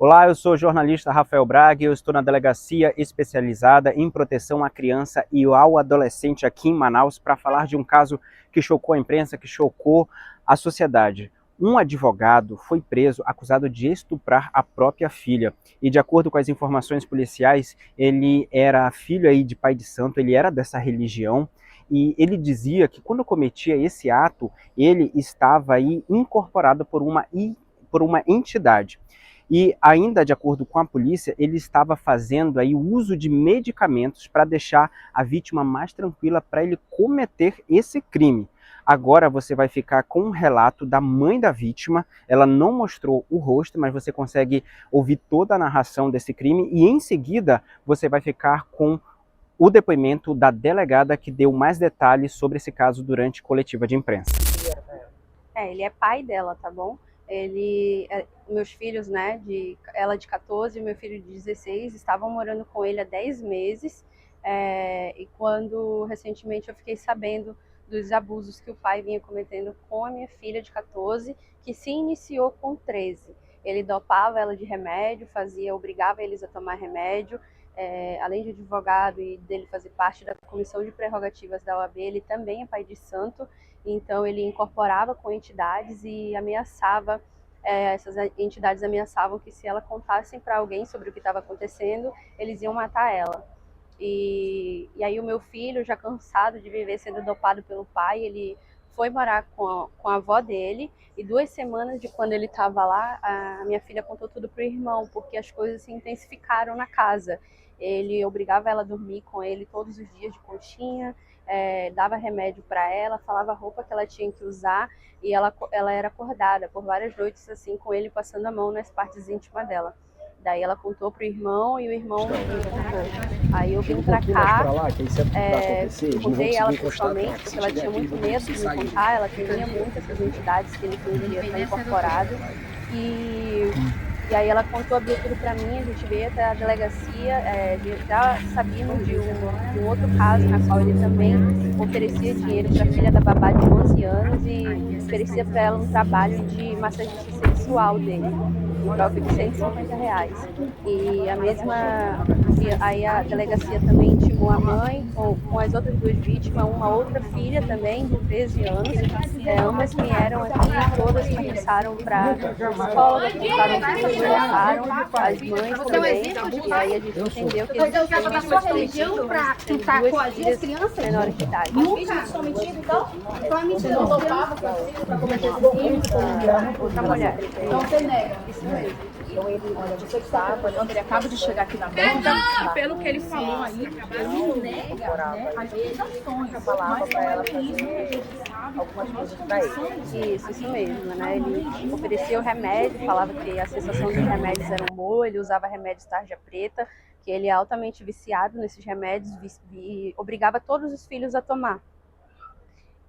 Olá, eu sou o jornalista Rafael Braga e eu estou na delegacia especializada em proteção à criança e ao adolescente aqui em Manaus para falar de um caso que chocou a imprensa, que chocou a sociedade. Um advogado foi preso acusado de estuprar a própria filha e, de acordo com as informações policiais, ele era filho aí de pai de santo, ele era dessa religião e ele dizia que quando cometia esse ato, ele estava aí incorporado por uma entidade. E ainda de acordo com a polícia, ele estava fazendo aí o uso de medicamentos para deixar a vítima mais tranquila para ele cometer esse crime. Agora você vai ficar com um relato da mãe da vítima. Ela não mostrou o rosto, mas você consegue ouvir toda a narração desse crime e em seguida você vai ficar com o depoimento da delegada que deu mais detalhes sobre esse caso durante coletiva de imprensa. Ele é pai dela, tá bom? Meus filhos, né, ela de 14 e meu filho de 16, estavam morando com ele há 10 meses. E quando recentemente eu fiquei sabendo dos abusos que o pai vinha cometendo com a minha filha de 14, que se iniciou com 13. Ele dopava ela de remédio, obrigava eles a tomar remédio. Além de advogado e dele fazer parte da comissão de prerrogativas da OAB, ele também é pai de santo. Então ele incorporava com entidades e ameaçava, essas entidades ameaçavam que se ela contassem para alguém sobre o que estava acontecendo, eles iam matar ela. E aí o meu filho, já cansado de viver sendo dopado pelo pai, ele foi morar com a avó dele, e 2 semanas de quando ele estava lá, a minha filha contou tudo pro irmão, porque as coisas se intensificaram na casa. Ele obrigava ela a dormir com ele todos os dias de conchinha, dava remédio para ela, falava a roupa que ela tinha que usar, e ela era acordada por várias noites assim, com ele passando a mão nas partes íntimas dela. Daí ela contou pro irmão e o irmão me contou. Aí eu vim pra cá, contei ela pessoalmente, porque ela tinha muito medo de me contar, ela temia muito essas entidades que ele fingia estar incorporado. E aí ela contou, abriu tudo pra mim, a gente veio até a delegacia, já sabíamos de um outro caso na qual ele também oferecia dinheiro para a filha da babá de 11 anos e oferecia para ela um trabalho de massagista sexual dele, em troca de R$ 150. Aí a delegacia também intimou a mãe com as outras duas vítimas, uma outra filha também, de 13 anos. Ambas vieram aqui, todas confessaram para psicóloga, confessaram as mães também. E aí a gente entendeu que você usava da sua religião para tentar coagir as crianças? Menores de idade. Nunca? Então a mentira não topava com as filhas para cometer esse crime? Outra mulher. Então você nega. Isso mesmo. Então você que está acompanhando, ele acaba de chegar aqui na banca, pelo que ele falou aí, ele nega, né, as acusações, mas não é isso que a gente sabe, algumas coisas para ele. Isso mesmo, né? Ele oferecia o remédio, falava que a sensação dos remédios era um boa, ele usava remédios tarja preta, que ele é altamente viciado nesses remédios e obrigava todos os filhos a tomar.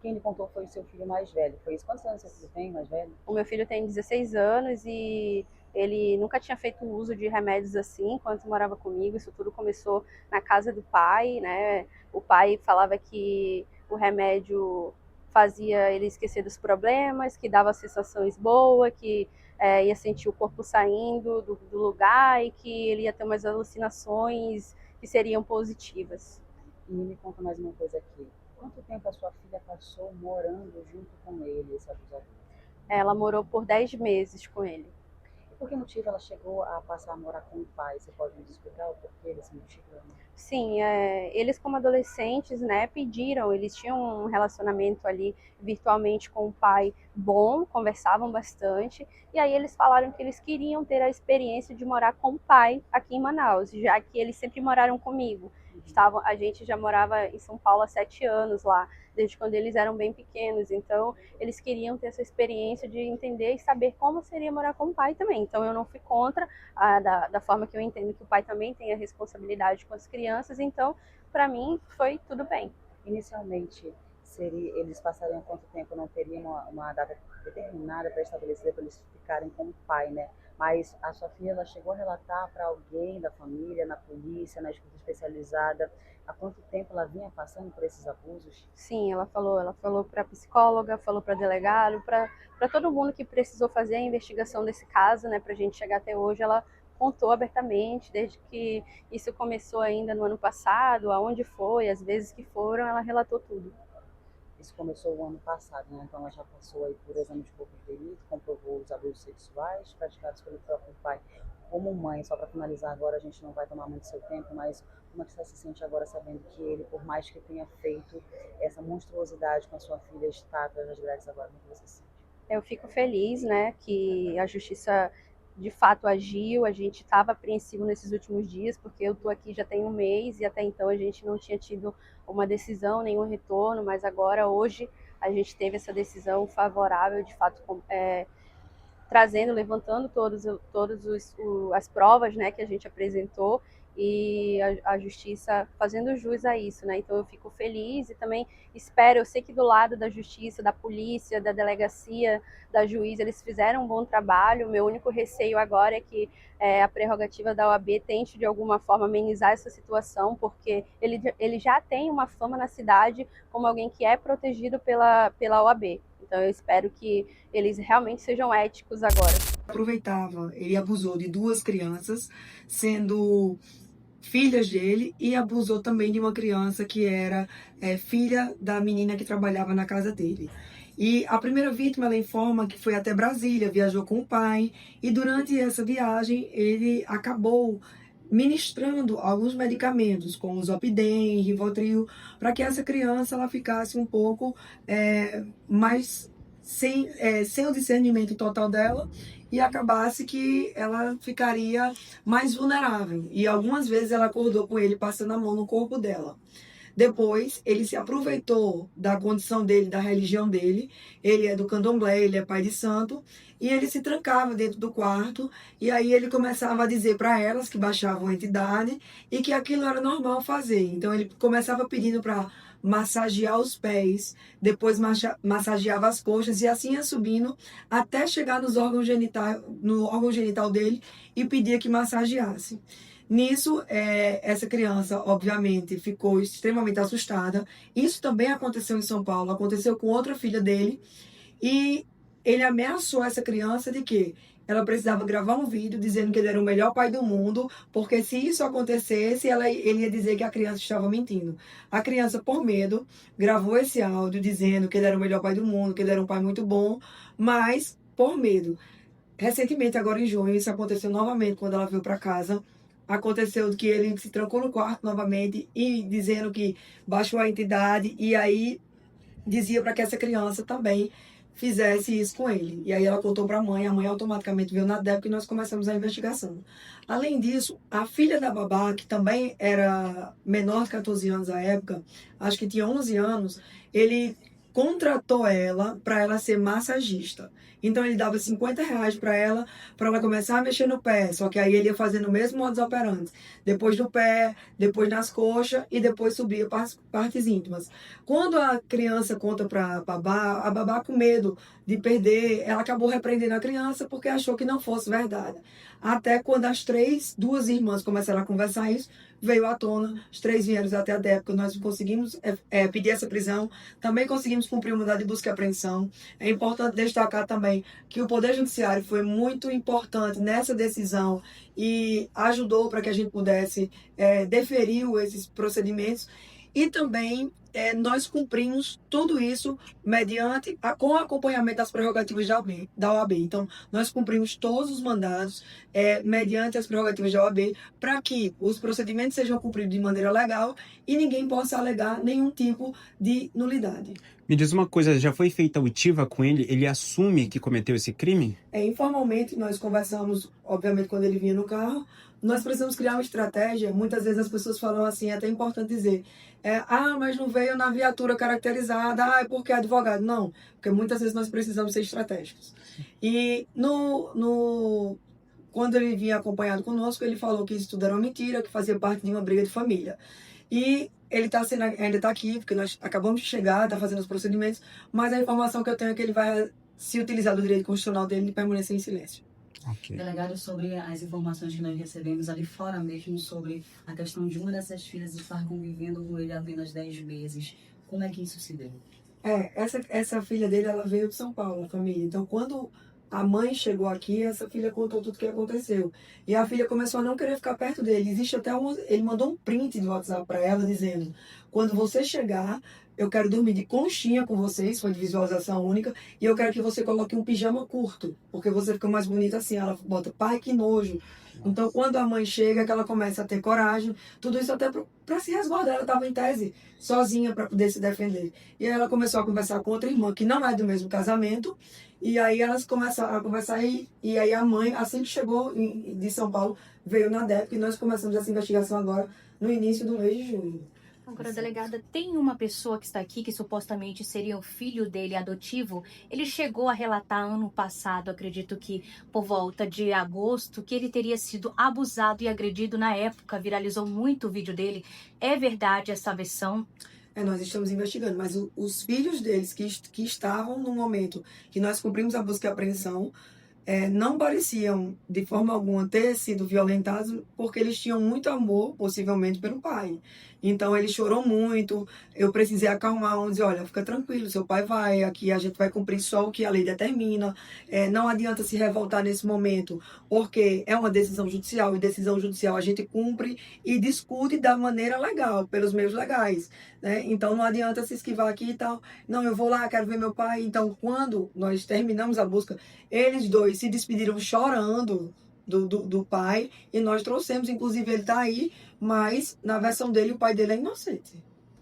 Quem lhe contou foi o seu filho mais velho. Foi isso? Quantos anos seu filho tem, mais velho? O meu filho tem 16 anos e ele nunca tinha feito uso de remédios assim enquanto morava comigo. Isso tudo começou na casa do pai, né? O pai falava que o remédio fazia ele esquecer dos problemas, que dava sensações boas, que ia sentir o corpo saindo do lugar e que ele ia ter umas alucinações que seriam positivas. E me conta mais uma coisa aqui. Quanto tempo a sua filha passou morando junto com ele, esse abusador? Ela morou por 10 meses com ele. E por que motivo ela chegou a passar a morar com o pai? Você pode me explicar o porquê desse motivo? Sim, eles como adolescentes, né, pediram, eles tinham um relacionamento ali virtualmente com o pai bom, conversavam bastante, e aí eles falaram que eles queriam ter a experiência de morar com o pai aqui em Manaus, já que eles sempre moraram comigo. A gente já morava em São Paulo há 7 anos lá, desde quando eles eram bem pequenos, então eles queriam ter essa experiência de entender e saber como seria morar com o pai também. Então eu não fui contra, da forma que eu entendo que o pai também tem a responsabilidade com as crianças, então para mim foi tudo bem. Inicialmente, eles passariam quanto tempo? Não teriam uma data determinada para estabelecer para eles ficarem com o pai, né? Mas a sua filha, ela chegou a relatar para alguém da família, na polícia, na escuta especializada, há quanto tempo ela vinha passando por esses abusos? Sim, ela falou para a psicóloga, falou para delegado, para todo mundo que precisou fazer a investigação desse caso, né, para a gente chegar até hoje. Ela contou abertamente, desde que isso começou ainda no ano passado, aonde foi, as vezes que foram, ela relatou tudo. Isso começou o ano passado, né? Então ela já passou aí por exame de corpo de delito, comprovou os abusos sexuais praticados pelo próprio pai. Como mãe, só para finalizar agora, a gente não vai tomar muito seu tempo, mas como é que você se sente agora sabendo que ele, por mais que tenha feito essa monstruosidade com a sua filha, está atrás das grades agora? Como é que você se sente? Eu fico feliz, né, que a justiça de fato agiu. A gente estava apreensivo nesses últimos dias, porque eu estou aqui já tem um mês e até então a gente não tinha tido uma decisão, nenhum retorno, mas agora, hoje, a gente teve essa decisão favorável, de fato, trazendo, levantando todos as provas, né, que a gente apresentou, e a justiça fazendo jus a isso, né? Então eu fico feliz e também espero, eu sei que do lado da justiça, da polícia, da delegacia, da juiz, eles fizeram um bom trabalho. O meu único receio agora é que a prerrogativa da OAB tente de alguma forma amenizar essa situação, porque ele já tem uma fama na cidade como alguém que é protegido pela OAB. Então eu espero que eles realmente sejam éticos agora. Aproveitava, ele abusou de 2 crianças, sendo filhas dele, e abusou também de uma criança que era filha da menina que trabalhava na casa dele. E a primeira vítima, ela informa que foi até Brasília, viajou com o pai, e durante essa viagem ele acabou ministrando alguns medicamentos, como Zopidem, Rivotril, para que essa criança ela ficasse um pouco mais sem o discernimento total dela, e acabasse que ela ficaria mais vulnerável. E algumas vezes ela acordou com ele passando a mão no corpo dela. Depois, ele se aproveitou da condição dele, da religião dele. Ele é do candomblé, ele é pai de santo. E ele se trancava dentro do quarto. E aí ele começava a dizer para elas que baixavam a entidade e que aquilo era normal fazer. Então ele começava pedindo para massagear os pés, depois massageava as coxas, e assim ia subindo até chegar no órgão genital dele, e pedia que massageasse. Nisso, essa criança, obviamente, ficou extremamente assustada. Isso também aconteceu em São Paulo, aconteceu com outra filha dele, e ele ameaçou essa criança de que ela precisava gravar um vídeo dizendo que ele era o melhor pai do mundo, porque se isso acontecesse, ele ia dizer que a criança estava mentindo. A criança, por medo, gravou esse áudio dizendo que ele era o melhor pai do mundo, que ele era um pai muito bom, mas por medo. Recentemente, agora em junho, isso aconteceu novamente quando ela veio para casa. Aconteceu que ele se trancou no quarto novamente e dizendo que baixou a entidade, e aí dizia para que essa criança também fizesse isso com ele. E aí ela contou para a mãe automaticamente veio na DEP e nós começamos a investigação. Além disso, a filha da babá, que também era menor de 14 anos à época, acho que tinha 11 anos, ele contratou ela para ela ser massagista. Então ele dava R$ 50 para ela começar a mexer no pé. Só que aí ele ia fazendo o mesmo modus operandi. Depois no pé, depois nas coxas e depois subia para as partes íntimas. Quando a criança conta para a babá com medo de perder, ela acabou repreendendo a criança porque achou que não fosse verdade. Até quando duas irmãs começaram a conversar isso, veio à tona, os 3 vieram até a DEP, nós conseguimos pedir essa prisão, também conseguimos cumprir o mandado de busca e apreensão. É importante destacar também que o Poder Judiciário foi muito importante nessa decisão e ajudou para que a gente pudesse deferir esses procedimentos, e também nós cumprimos tudo isso com o acompanhamento das prerrogativas da OAB. Então, nós cumprimos todos os mandados mediante as prerrogativas da OAB, para que os procedimentos sejam cumpridos de maneira legal e ninguém possa alegar nenhum tipo de nulidade. Me diz uma coisa, já foi feita oitiva com ele? Ele assume que cometeu esse crime? Informalmente, nós conversamos, obviamente, quando ele vinha no carro. Nós precisamos criar uma estratégia. Muitas vezes as pessoas falam assim, é até importante dizer, mas não veio na viatura caracterizada, é porque é advogado. Não, porque muitas vezes nós precisamos ser estratégicos. E quando ele vinha acompanhado conosco, ele falou que isso tudo era uma mentira, que fazia parte de uma briga de família. E ele ainda está aqui, porque nós acabamos de chegar, está fazendo os procedimentos, mas a informação que eu tenho é que ele vai se utilizar do direito constitucional dele de permanecer em silêncio. Okay. Delegado, sobre as informações que nós recebemos ali fora mesmo, sobre a questão de uma dessas filhas estar convivendo com ele há apenas 10 meses, como é que isso se deu? Essa filha dele, ela veio de São Paulo, a família. Então, quando a mãe chegou aqui, essa filha contou tudo o que aconteceu. E a filha começou a não querer ficar perto dele. Existe até ele mandou um print do WhatsApp para ela dizendo: quando você chegar, eu quero dormir de conchinha com vocês, foi de visualização única, e eu quero que você coloque um pijama curto, porque você fica mais bonita assim. Ela bota: pai, que nojo. Então, quando a mãe chega, que ela começa a ter coragem, tudo isso até para se resguardar. Ela estava em tese, sozinha, para poder se defender. E aí ela começou a conversar com outra irmã, que não é do mesmo casamento, e aí elas começaram a conversar, e aí a mãe, assim que chegou de São Paulo, veio na DEP, e nós começamos essa investigação agora no início do mês de julho. Agora, delegada, tem uma pessoa que está aqui que supostamente seria o filho dele adotivo. Ele chegou a relatar ano passado, acredito que por volta de agosto, que ele teria sido abusado e agredido na época. Viralizou muito o vídeo dele. É verdade essa versão? Nós estamos investigando, mas os filhos deles que estavam no momento que nós cumprimos a busca e apreensão, não pareciam de forma alguma ter sido violentados, porque eles tinham muito amor, possivelmente, pelo pai. Então ele chorou muito, eu precisei acalmar, vamos dizer: olha, fica tranquilo, seu pai vai, aqui a gente vai cumprir só o que a lei determina, não adianta se revoltar nesse momento, porque é uma decisão judicial, e decisão judicial a gente cumpre e discute da maneira legal, pelos meios legais, né? Então não adianta se esquivar aqui e tal, não, eu vou lá, quero ver meu pai. Então, quando nós terminamos a busca, eles dois se despediram chorando do pai, e nós trouxemos, inclusive ele está aí, mas na versão dele, o pai dele é inocente.